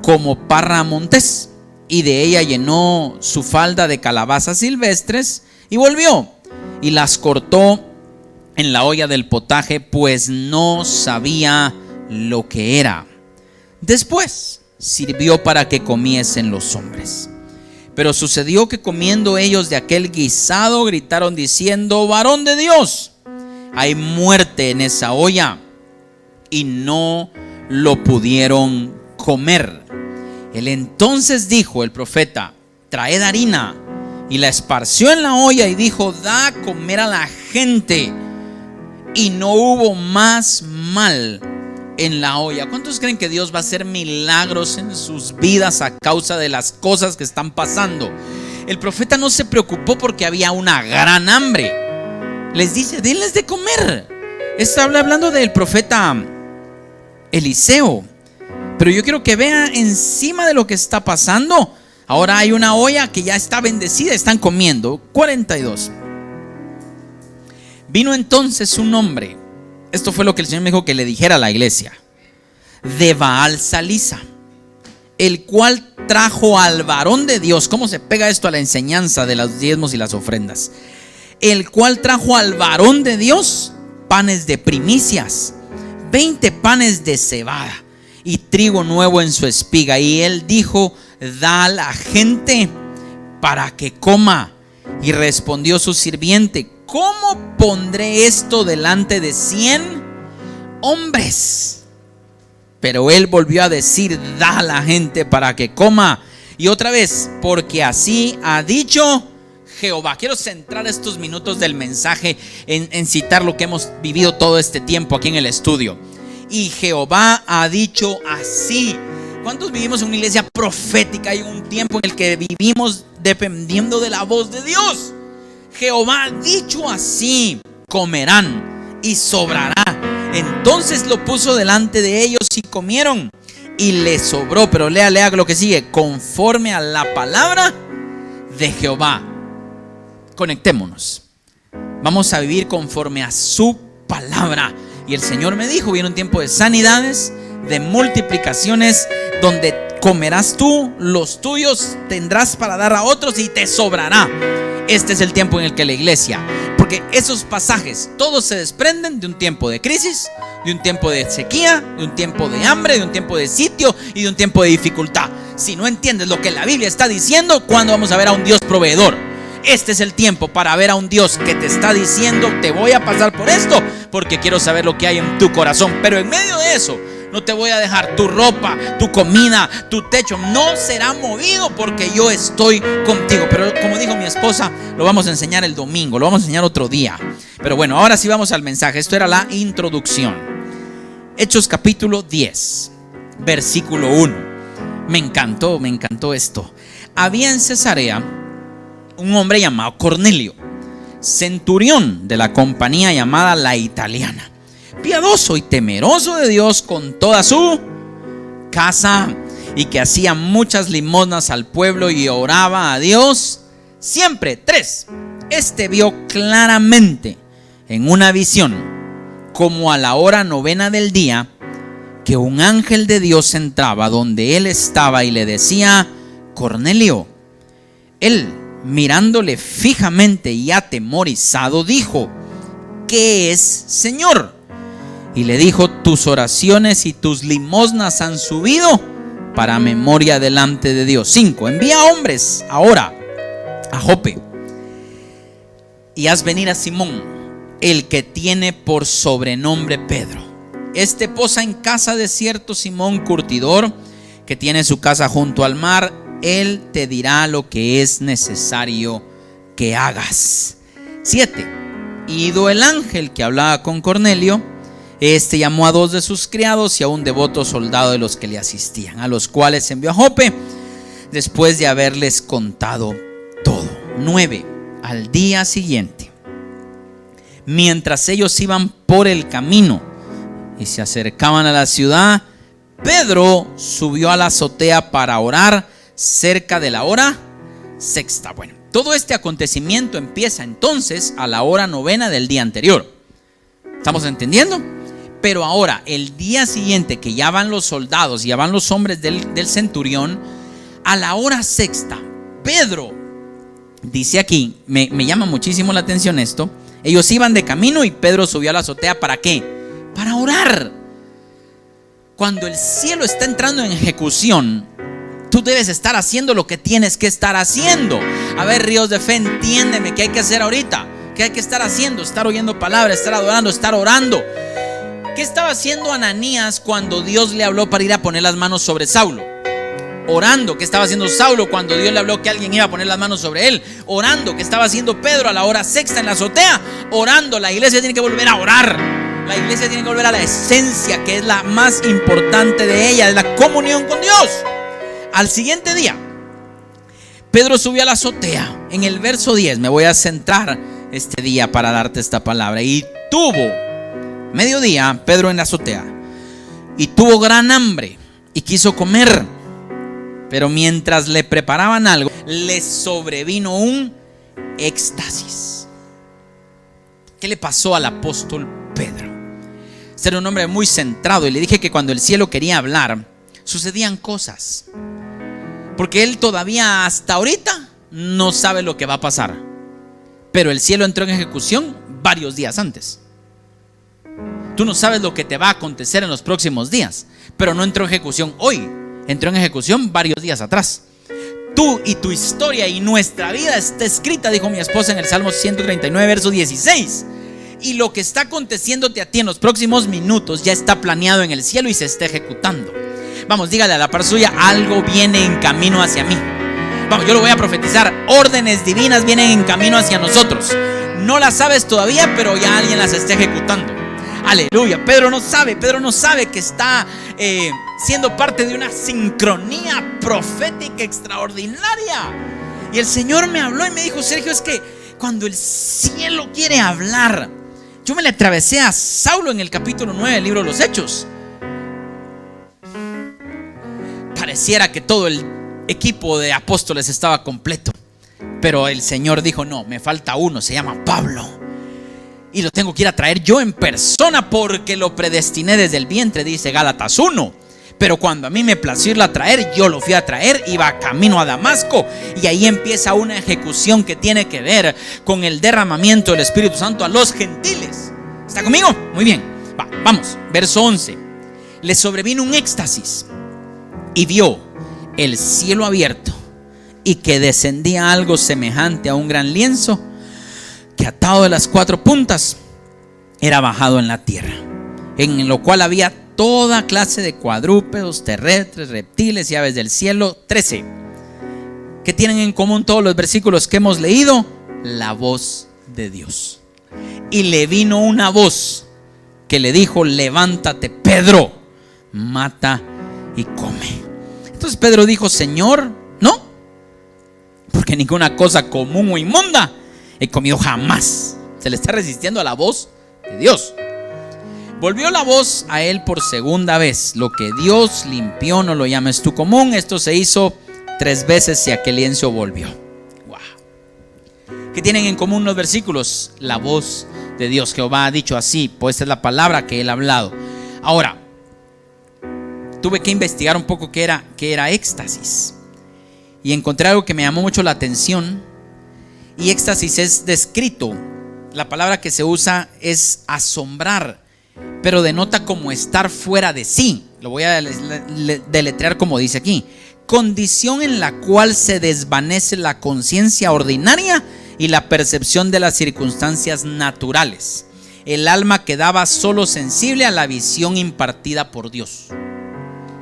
como parra montés, y de ella llenó su falda de calabazas silvestres, y volvió y las cortó en la olla del potaje, pues no sabía lo que era. Después sirvió para que comiesen los hombres. Pero sucedió que comiendo ellos de aquel guisado, gritaron diciendo: varón de Dios, hay muerte en esa olla. Y no lo pudieron comer. Él entonces dijo, el profeta: traed harina. Y la esparció en la olla y dijo: da a comer a la gente. Y no hubo más mal en la olla. ¿Cuántos creen que Dios va a hacer milagros en sus vidas a causa de las cosas que están pasando? El profeta no se preocupó porque había una gran hambre. Les dice: denles de comer. Está hablando del profeta Eliseo. Pero yo quiero que vean encima de lo que está pasando. Ahora hay una olla que ya está bendecida, están comiendo. 42. Vino entonces un hombre, esto fue lo que el Señor me dijo que le dijera a la iglesia, de Baal Salisa, el cual trajo al varón de Dios. ¿Cómo se pega esto a la enseñanza de los diezmos y las ofrendas? El cual trajo al varón de Dios panes de primicias, 20 panes de cebada y trigo nuevo en su espiga. Y él dijo: da a la gente para que coma. Y respondió su sirviente: ¿cómo pondré esto delante de 100 hombres? Pero él volvió a decir: da a la gente para que coma. Y otra vez: porque así ha dicho Jehová. Quiero centrar estos minutos del mensaje en citar lo que hemos vivido todo este tiempo aquí en el estudio. Y Jehová ha dicho así. ¿Cuántos vivimos en una iglesia profética? Hay un tiempo en el que vivimos dependiendo de la voz de Dios. Jehová ha dicho así: comerán y sobrará. Entonces lo puso delante de ellos y comieron y les sobró. Pero lea lo que sigue: conforme a la palabra de Jehová. Conectémonos. Vamos a vivir conforme a su palabra. Y el Señor me dijo: viene un tiempo de sanidades, de multiplicaciones, donde comerás tú, los tuyos tendrás para dar a otros y te sobrará. Este es el tiempo en el que la iglesia, porque esos pasajes todos se desprenden de un tiempo de crisis, de un tiempo de sequía, de un tiempo de hambre, de un tiempo de sitio y de un tiempo de dificultad. Si no entiendes lo que la Biblia está diciendo, ¿cuándo vamos a ver a un Dios proveedor? Este es el tiempo para ver a un Dios que te está diciendo: te voy a pasar por esto porque quiero saber lo que hay en tu corazón. Pero en medio de eso, no te voy a dejar. Tu ropa, tu comida, tu techo no será movido porque yo estoy contigo. Pero como dijo mi esposa, lo vamos a enseñar el domingo, lo vamos a enseñar otro día. Pero bueno, ahora sí vamos al mensaje. Esto era la introducción. Hechos capítulo 10, versículo 1. Me encantó esto. Había en Cesarea un hombre llamado Cornelio, centurión de la compañía llamada La Italiana, piadoso y temeroso de Dios con toda su casa, y que hacía muchas limosnas al pueblo y oraba a Dios siempre. 3. Este vio claramente en una visión, como a la hora 9 del día, que un ángel de Dios entraba donde él estaba y le decía: Cornelio. Él, mirándole fijamente y atemorizado, dijo: ¿qué es, Señor? Y le dijo: tus oraciones y tus limosnas han subido para memoria delante de Dios. 5. Envía hombres ahora a Jope y haz venir a Simón, el que tiene por sobrenombre Pedro. Este posa en casa de cierto Simón curtidor, que tiene su casa junto al mar. Él te dirá lo que es necesario que hagas. 7. Ido el ángel que hablaba con Cornelio, este llamó a 2 de sus criados y a un devoto soldado de los que le asistían, a los cuales envió a Jope después de haberles contado todo. 9. Al día siguiente, mientras ellos iban por el camino y se acercaban a la ciudad, Pedro subió a la azotea para orar cerca de la hora 6. Bueno, todo este acontecimiento empieza entonces a la hora 9 del día anterior. ¿Estamos entendiendo? Pero ahora, el día siguiente, que ya van los soldados, ya van los hombres del centurión, a la hora 6, Pedro, dice aquí, me llama muchísimo la atención esto. Ellos iban de camino y Pedro subió a la azotea. ¿Para qué? Para orar. Cuando el cielo está entrando en ejecución, tú debes estar haciendo lo que tienes que estar haciendo. A ver, Ríos de Fe, entiéndeme, ¿qué hay que hacer ahorita? ¿Qué hay que estar haciendo? Estar oyendo palabras, estar adorando, estar orando. ¿Qué estaba haciendo Ananías cuando Dios le habló para ir a poner las manos sobre Saulo? Orando. ¿Qué estaba haciendo Saulo cuando Dios le habló que alguien iba a poner las manos sobre él? Orando. ¿Qué estaba haciendo Pedro a la hora 6 en la azotea? Orando. La iglesia tiene que volver a orar. La iglesia tiene que volver a la esencia, que es la más importante de ella, es la comunión con Dios. Al siguiente día, Pedro subió a la azotea. En el verso 10 me voy a centrar este día para darte esta palabra. Y tuvo mediodía Pedro en la azotea, y tuvo gran hambre y quiso comer. Pero mientras le preparaban algo, le sobrevino un éxtasis. ¿Qué le pasó al apóstol Pedro? Era un hombre muy centrado, y le dije que cuando el cielo quería hablar, sucedían cosas, porque él todavía hasta ahorita no sabe lo que va a pasar, pero el cielo entró en ejecución varios días antes. Tú no sabes lo que te va a acontecer en los próximos días, pero no entró en ejecución hoy, entró en ejecución varios días atrás. Tú y tu historia y nuestra vida está escrita, dijo mi esposa, en el Salmo 139, verso 16. Y lo que está aconteciéndote a ti en los próximos minutos ya está planeado en el cielo y se está ejecutando. Vamos, dígale a la par suya: algo viene en camino hacia mí. Vamos, yo lo voy a profetizar. Órdenes divinas vienen en camino hacia nosotros. No las sabes todavía, pero ya alguien las está ejecutando. Aleluya. Pedro no sabe que está siendo parte de una sincronía profética extraordinaria. Y el Señor me habló y me dijo: Sergio, es que cuando el cielo quiere hablar, yo me le atravesé a Saulo en el capítulo 9 del libro de los Hechos. Pareciera que todo el equipo de apóstoles estaba completo, pero el Señor dijo: no, me falta uno, se llama Pablo, y lo tengo que ir a traer yo en persona, porque lo predestiné desde el vientre, dice Gálatas 1. Pero cuando a mí me plació irlo a traer, yo lo fui a traer. Iba camino a Damasco, y ahí empieza una ejecución que tiene que ver con el derramamiento del Espíritu Santo a los gentiles. ¿Está conmigo? Muy bien. Vamos, verso 11. Le sobrevino un éxtasis y vio el cielo abierto, y que descendía algo semejante a un gran lienzo, que atado de las 4 puntas era bajado en la tierra, en lo cual había toda clase de cuadrúpedos, terrestres, reptiles y aves del cielo. 13. ¿Qué tienen en común todos los versículos que hemos leído? La voz de Dios. Y le vino una voz que le dijo: levántate, Pedro, mata y come. Entonces Pedro dijo: Señor, no, porque ninguna cosa común o inmunda he comido jamás. Se le está resistiendo a la voz de Dios. Volvió la voz a él por segunda vez: lo que Dios limpió no lo llames tú común. Esto se hizo 3 veces y aquel lienzo volvió. Wow. ¿Qué tienen en común los versículos? La voz de Dios. Jehová ha dicho así, pues esta es la palabra que él ha hablado. Ahora, tuve que investigar un poco qué era éxtasis, y encontré algo que me llamó mucho la atención. Y éxtasis es descrito, la palabra que se usa es asombrar, pero denota como estar fuera de sí. Lo voy a deletrear como dice aquí: condición en la cual se desvanece la conciencia ordinaria y la percepción de las circunstancias naturales. El alma quedaba solo sensible a la visión impartida por Dios.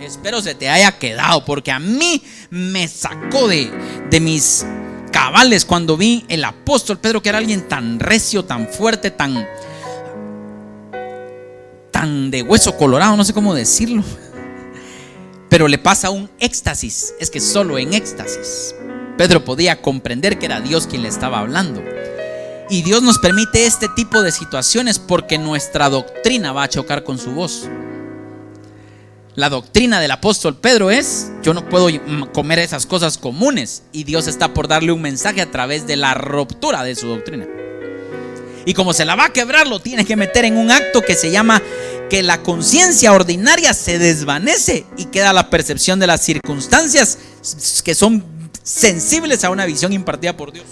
Espero se te haya quedado, porque a mí me sacó de mis cabales cuando vi el apóstol Pedro, que era alguien tan recio, tan fuerte, tan de hueso colorado, no sé cómo decirlo, pero le pasa un éxtasis. Es que solo en éxtasis Pedro podía comprender que era Dios quien le estaba hablando. Y Dios nos permite este tipo de situaciones porque nuestra doctrina va a chocar con su voz. La doctrina del apóstol Pedro es: yo no puedo comer esas cosas comunes, y Dios está por darle un mensaje a través de la ruptura de su doctrina. Y como se la va a quebrar, lo tiene que meter en un acto que se llama que la conciencia ordinaria se desvanece y queda la percepción de las circunstancias que son sensibles a una visión impartida por Dios.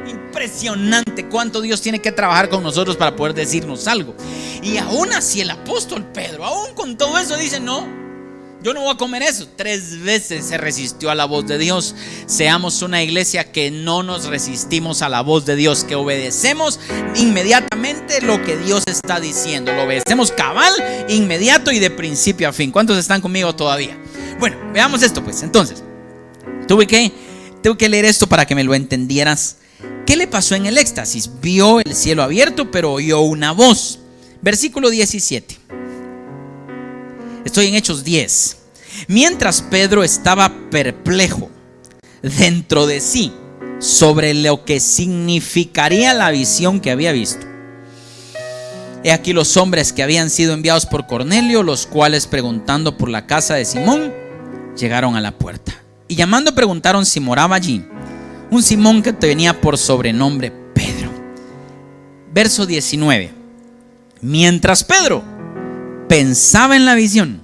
Impresionante cuánto Dios tiene que trabajar con nosotros para poder decirnos algo. Y aún así el apóstol Pedro, aún con todo eso, dice: no, yo no voy a comer eso. 3 veces se resistió a la voz de Dios. Seamos una iglesia que no nos resistimos a la voz de Dios, que obedecemos inmediatamente lo que Dios está diciendo. Lo obedecemos cabal, inmediato y de principio a fin. ¿Cuántos están conmigo todavía? Bueno, veamos esto pues. Entonces, tuve que leer esto para que me lo entendieras. ¿Qué le pasó en el éxtasis? Vio el cielo abierto, pero oyó una voz. Versículo 17. Estoy en Hechos 10. Mientras Pedro estaba perplejo dentro de sí sobre lo que significaría la visión que había visto, he aquí los hombres que habían sido enviados por Cornelio, los cuales, preguntando por la casa de Simón, llegaron a la puerta. Y llamando preguntaron si moraba allí un Simón que tenía por sobrenombre Pedro. Verso 19. Mientras Pedro pensaba en la visión,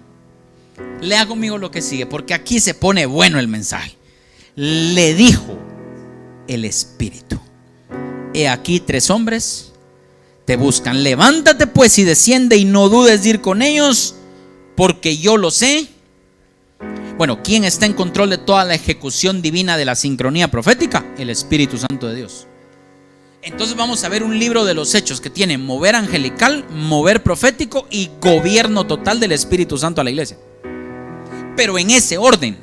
lea conmigo lo que sigue, porque aquí se pone bueno el mensaje. Le dijo el Espíritu: he aquí 3 hombres te buscan. Levántate pues y desciende, y no dudes de ir con ellos, porque yo lo sé. Bueno, ¿quién está en control de toda la ejecución divina de la sincronía profética? El Espíritu Santo de Dios. Entonces vamos a ver un libro de los Hechos que tiene mover angelical, mover profético y gobierno total del Espíritu Santo a la iglesia. Pero en ese orden: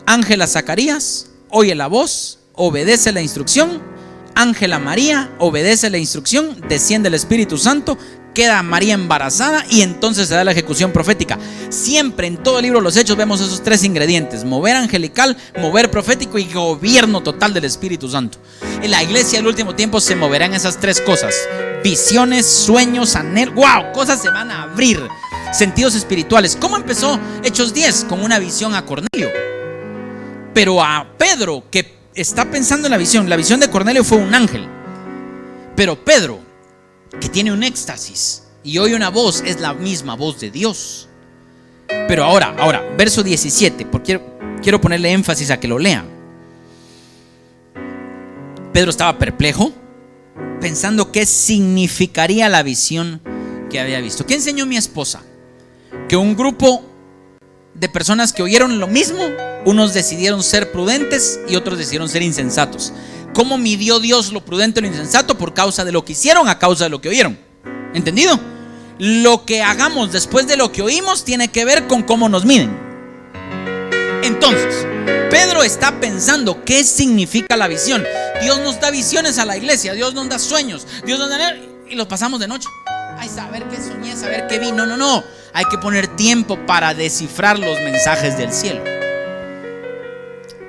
Ángela Zacarías oye la voz, obedece la instrucción. Ángela María obedece la instrucción, desciende el Espíritu Santo, queda María embarazada y entonces se da la ejecución profética. Siempre en todo el libro de los Hechos vemos esos 3 ingredientes: mover angelical, mover profético y gobierno total del Espíritu Santo. En la iglesia del último tiempo se moverán esas 3 cosas: visiones, sueños, anhelos. ¡Wow! Cosas se van a abrir, sentidos espirituales. ¿Cómo empezó Hechos 10? Con una visión a Cornelio. Pero a Pedro, que está pensando en la visión de Cornelio fue un ángel. Pero Pedro, que tiene un éxtasis y oye una voz, es la misma voz de Dios. Pero ahora, verso 17, porque quiero ponerle énfasis a que lo lean. Pedro estaba perplejo, pensando qué significaría la visión que había visto. ¿Qué enseñó mi esposa? Que un grupo de personas que oyeron lo mismo, unos decidieron ser prudentes y otros decidieron ser insensatos. ¿Cómo midió Dios lo prudente y lo insensato? Por causa de lo que hicieron, a causa de lo que oyeron. ¿Entendido? lo que hagamos después de lo que oímos tiene que ver con cómo nos miden. Entonces, Pedro está pensando qué significa la visión. Dios nos da visiones a la iglesia, Dios nos da sueños, Dios nos da, y los pasamos de noche. Ay, saber qué soñé, saber qué vi. No. Hay que poner tiempo para descifrar los mensajes del cielo.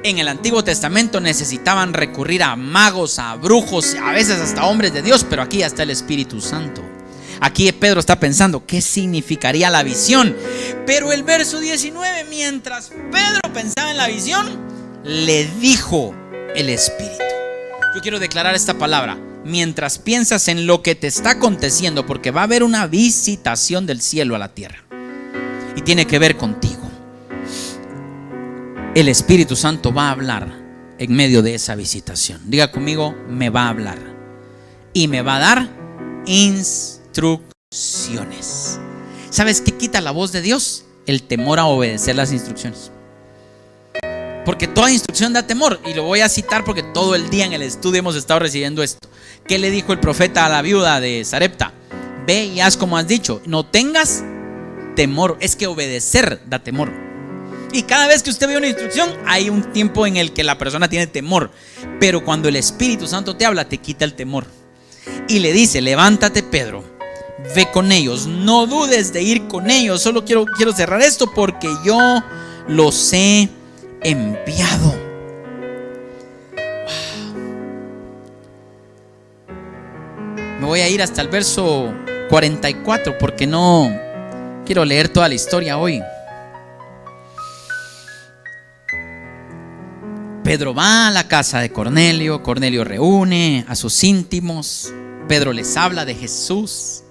En el Antiguo Testamento necesitaban recurrir a magos, a brujos, a veces hasta hombres de Dios, pero aquí ya está el Espíritu Santo. Aquí Pedro está pensando qué significaría la visión. Pero el verso 19, mientras Pedro pensaba en la visión, le dijo el Espíritu. Yo quiero declarar esta palabra: mientras piensas en lo que te está aconteciendo, porque va a haber una visitación del cielo a la tierra y tiene que ver contigo. El Espíritu Santo va a hablar en medio de esa visitación. Diga conmigo: me va a hablar y me va a dar instrucciones. ¿Sabes qué quita la voz de Dios? El temor a obedecer las instrucciones. Porque toda instrucción da temor. Y lo voy a citar porque todo el día en el estudio hemos estado recibiendo esto. ¿Qué le dijo el profeta a la viuda de Sarepta? Ve y haz como has dicho, no tengas temor. Es que obedecer da temor. Y cada vez que usted ve una instrucción, hay un tiempo en el que la persona tiene temor. Pero cuando el Espíritu Santo te habla, te quita el temor. Y le dice: levántate, Pedro, ve con ellos, no dudes de ir con ellos. Solo quiero cerrar esto porque yo los he enviado. Me voy a ir hasta el verso 44 porque no quiero leer toda la historia hoy. Pedro va a la casa de Cornelio. Cornelio reúne a sus íntimos. Pedro les habla de Jesús,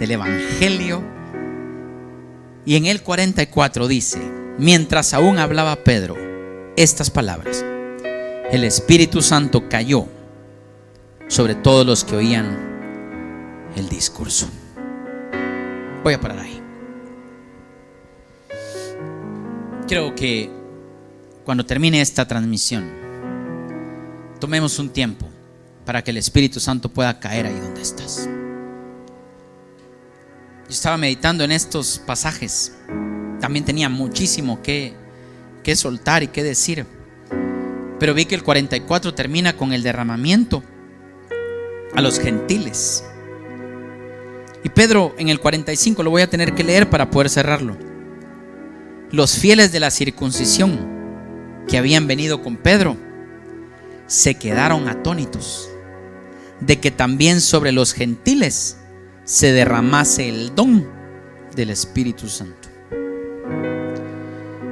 del Evangelio. Y en el 44 dice: mientras aún hablaba Pedro estas palabras, el Espíritu Santo cayó sobre todos los que oían el discurso. Voy a parar ahí. Quiero que cuando termine esta transmisión tomemos un tiempo para que el Espíritu Santo pueda caer ahí donde estás. Yo estaba meditando en estos pasajes. También tenía muchísimo que soltar y que decir, pero vi que el 44 termina con el derramamiento a los gentiles. Y Pedro en el 45 lo voy a tener que leer para poder cerrarlo. Los fieles de la circuncisión que habían venido con Pedro se quedaron atónitos de que también sobre los gentiles se derramase el don del Espíritu Santo.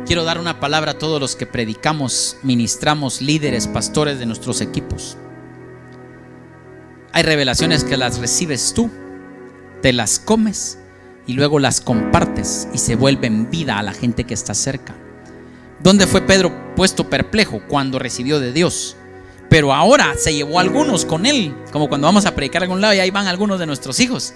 Quiero dar una palabra a todos los que predicamos, ministramos, líderes, pastores de nuestros equipos. Hay revelaciones que las recibes tú, te las comes y luego las compartes y se vuelven vida a la gente que está cerca. ¿Dónde fue Pedro puesto perplejo? Cuando recibió de Dios. Pero ahora se llevó a algunos con él, como cuando vamos a predicar a algún lado y ahí van algunos de nuestros hijos.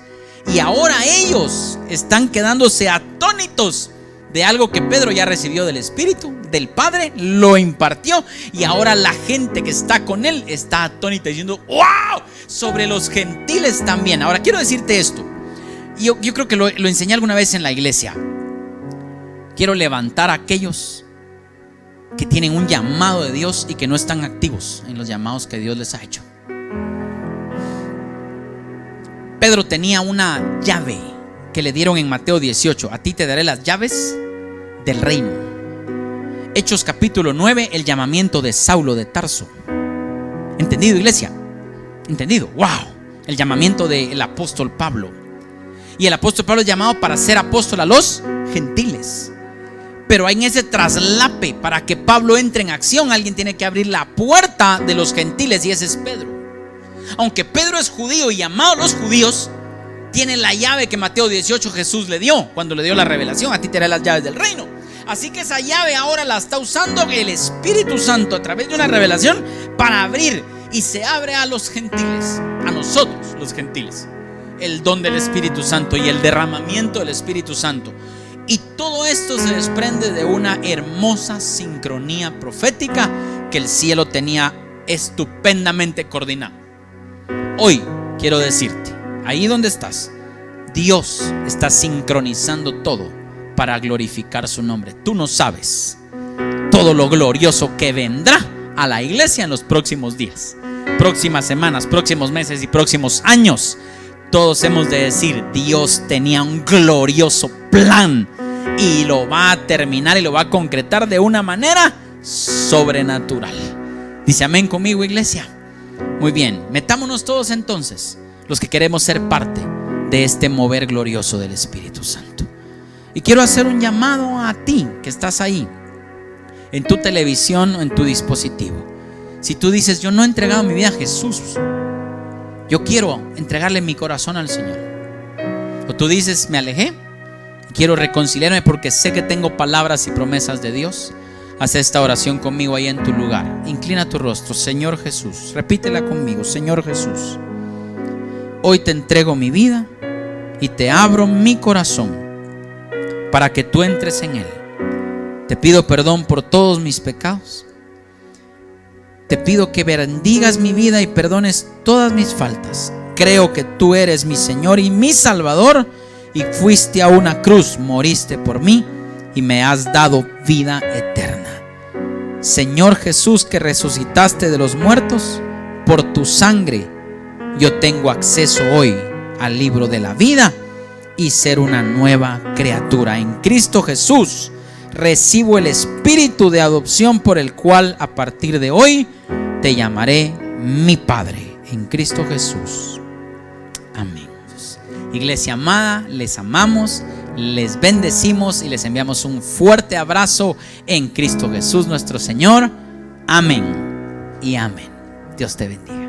Y ahora ellos están quedándose atónitos de algo que Pedro ya recibió del Espíritu, del Padre, lo impartió. Y ahora la gente que está con él está atónita diciendo: ¡wow! Sobre los gentiles también. Ahora quiero decirte esto. Yo creo que lo enseñé alguna vez en la iglesia. Quiero levantar a aquellos que tienen un llamado de Dios y que no están activos en los llamados que Dios les ha hecho. Pedro tenía una llave que le dieron en Mateo 18: a ti te daré las llaves del reino. Hechos capítulo 9, el llamamiento de Saulo de Tarso. ¿Entendido, iglesia? ¿Entendido? ¡Wow! El llamamiento del apóstol Pablo. Y el apóstol Pablo es llamado para ser apóstol a los gentiles. Pero en ese traslape, para que Pablo entre en acción, alguien tiene que abrir la puerta de los gentiles, y ese es Pedro. Aunque Pedro es judío y llamado a los judíos, tiene la llave que Mateo 18 Jesús le dio cuando le dio la revelación: a ti te daré las llaves del reino. Así que esa llave ahora la está usando el Espíritu Santo a través de una revelación para abrir, y se abre a los gentiles, a nosotros los gentiles, el don del Espíritu Santo y el derramamiento del Espíritu Santo. Y todo esto se desprende de una hermosa sincronía profética que el cielo tenía estupendamente coordinada. Hoy quiero decirte, ahí donde estás, Dios está sincronizando todo para glorificar su nombre. Tú no sabes todo lo glorioso que vendrá a la iglesia en los próximos días, próximas semanas, próximos meses y próximos años. Todos hemos de decir: Dios tenía un glorioso plan y lo va a terminar y lo va a concretar de una manera sobrenatural. Dice amén conmigo, iglesia. Muy bien, metámonos todos entonces, los que queremos ser parte de este mover glorioso del Espíritu Santo. Y quiero hacer un llamado a ti que estás ahí en tu televisión o en tu dispositivo. Si tú dices: yo no he entregado mi vida a Jesús, yo quiero entregarle mi corazón al Señor. O tú dices: me alejé, quiero reconciliarme porque sé que tengo palabras y promesas de Dios. Haz esta oración conmigo ahí en tu lugar. Inclina tu rostro. Señor Jesús, repítela conmigo. Señor Jesús, hoy te entrego mi vida y te abro mi corazón para que tú entres en él. Te pido perdón por todos mis pecados. Te pido que bendigas mi vida y perdones todas mis faltas. Creo que tú eres mi Señor y mi Salvador, y fuiste a una cruz, moriste por mí y me has dado vida eterna. Señor Jesús, que resucitaste de los muertos, por tu sangre yo tengo acceso hoy al libro de la vida y ser una nueva criatura. En Cristo Jesús recibo el espíritu de adopción por el cual a partir de hoy te llamaré mi Padre. En Cristo Jesús. Amén. Iglesia amada, les amamos, les bendecimos y les enviamos un fuerte abrazo en Cristo Jesús nuestro Señor. Amén y amén. Dios te bendiga.